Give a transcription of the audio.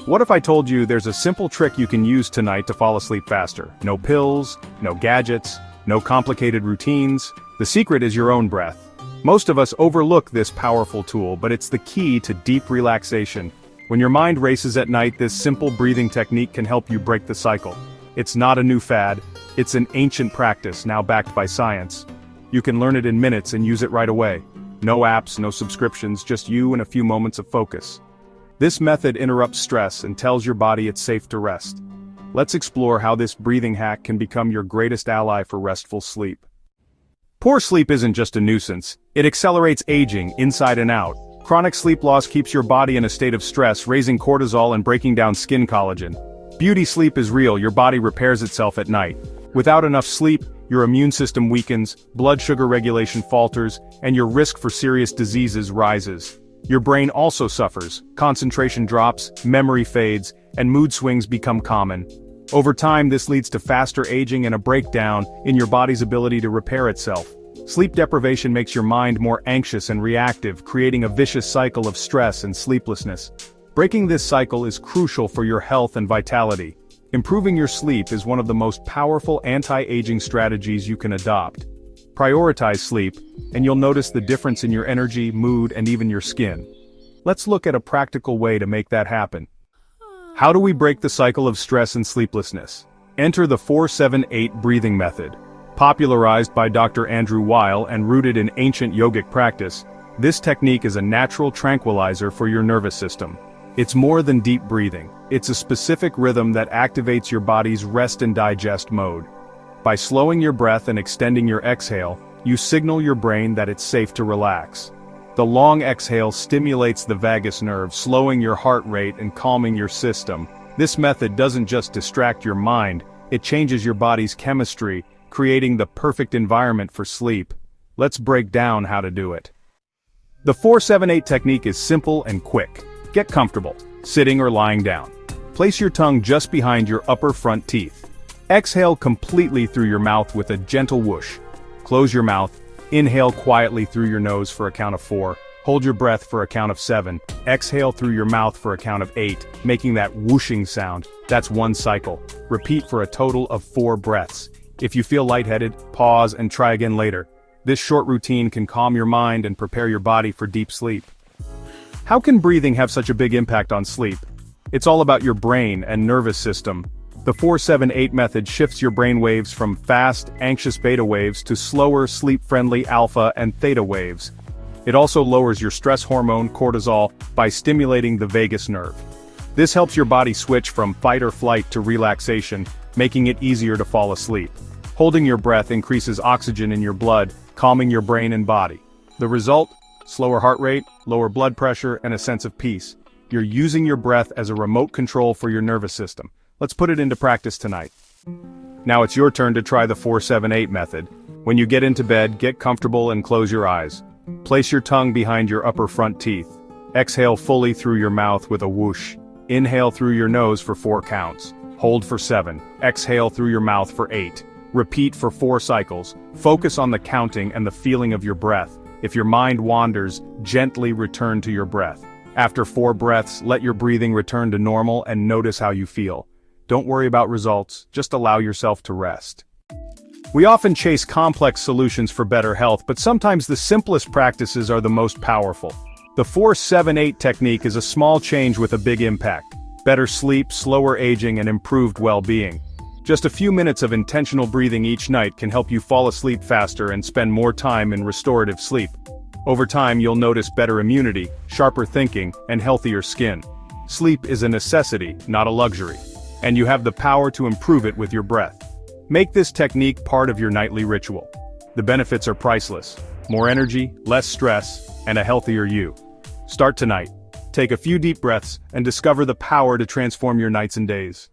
What if I told you there's a simple trick you can use tonight to fall asleep faster? No pills, no gadgets, no complicated routines. The secret is your own breath. Most of us overlook this powerful tool, but it's the key to deep relaxation. When your mind races at night, this simple breathing technique can help you break the cycle. It's not a new fad, it's an ancient practice now backed by science. You can learn it in minutes and use it right away. No apps, no subscriptions, just you and a few moments of focus. This method interrupts stress and tells your body it's safe to rest. Let's explore how this breathing hack can become your greatest ally for restful sleep. Poor sleep isn't just a nuisance, it accelerates aging inside and out. Chronic sleep loss keeps your body in a state of stress, raising cortisol and breaking down skin collagen. Beauty sleep is real, your body repairs itself at night. Without enough sleep, your immune system weakens, blood sugar regulation falters, and your risk for serious diseases rises. Your brain also suffers, concentration drops, memory fades, and mood swings become common. Over time, this leads to faster aging and a breakdown in your body's ability to repair itself. Sleep deprivation makes your mind more anxious and reactive, creating a vicious cycle of stress and sleeplessness. Breaking this cycle is crucial for your health and vitality. Improving your sleep is one of the most powerful anti-aging strategies you can adopt. Prioritize sleep, and you'll notice the difference in your energy, mood, and even your skin. Let's look at a practical way to make that happen. How do we break the cycle of stress and sleeplessness? Enter the 4-7-8 breathing method. Popularized by Dr. Andrew Weil and rooted in ancient yogic practice, this technique is a natural tranquilizer for your nervous system. It's more than deep breathing, it's a specific rhythm that activates your body's rest and digest mode. By slowing your breath and extending your exhale, you signal your brain that it's safe to relax. The long exhale stimulates the vagus nerve, slowing your heart rate and calming your system. This method doesn't just distract your mind, it changes your body's chemistry, creating the perfect environment for sleep. Let's break down how to do it. The 4-7-8 technique is simple and quick. Get comfortable, sitting or lying down. Place your tongue just behind your upper front teeth. Exhale completely through your mouth with a gentle whoosh. Close your mouth, inhale quietly through your nose for a count of 4, hold your breath for a count of 7, exhale through your mouth for a count of 8, making that whooshing sound. That's one cycle. Repeat for a total of 4 breaths. If you feel lightheaded, pause and try again later. This short routine can calm your mind and prepare your body for deep sleep. How can breathing have such a big impact on sleep? It's all about your brain and nervous system. The 4-7-8 method shifts your brain waves from fast, anxious beta waves to slower, sleep-friendly alpha and theta waves. It also lowers your stress hormone, cortisol, by stimulating the vagus nerve. This helps your body switch from fight or flight to relaxation, making it easier to fall asleep. Holding your breath increases oxygen in your blood, calming your brain and body. The result? Slower heart rate, lower blood pressure, and a sense of peace. You're using your breath as a remote control for your nervous system. Let's put it into practice tonight. Now it's your turn to try the 4-7-8 method. When you get into bed, get comfortable and close your eyes. Place your tongue behind your upper front teeth. Exhale fully through your mouth with a whoosh. Inhale through your nose for 4 counts. Hold for 7. Exhale through your mouth for 8. Repeat for 4 cycles. Focus on the counting and the feeling of your breath. If your mind wanders, gently return to your breath. After 4 breaths, let your breathing return to normal and notice how you feel. Don't worry about results, just allow yourself to rest. We often chase complex solutions for better health, but sometimes the simplest practices are the most powerful. The 4-7-8 technique is a small change with a big impact. Better sleep, slower aging, and improved well-being. Just a few minutes of intentional breathing each night can help you fall asleep faster and spend more time in restorative sleep. Over time, you'll notice better immunity, sharper thinking, and healthier skin. Sleep is a necessity, not a luxury. And you have the power to improve it with your breath. Make this technique part of your nightly ritual. The benefits are priceless. More energy, less stress, and a healthier you. Start tonight. Take a few deep breaths and discover the power to transform your nights and days.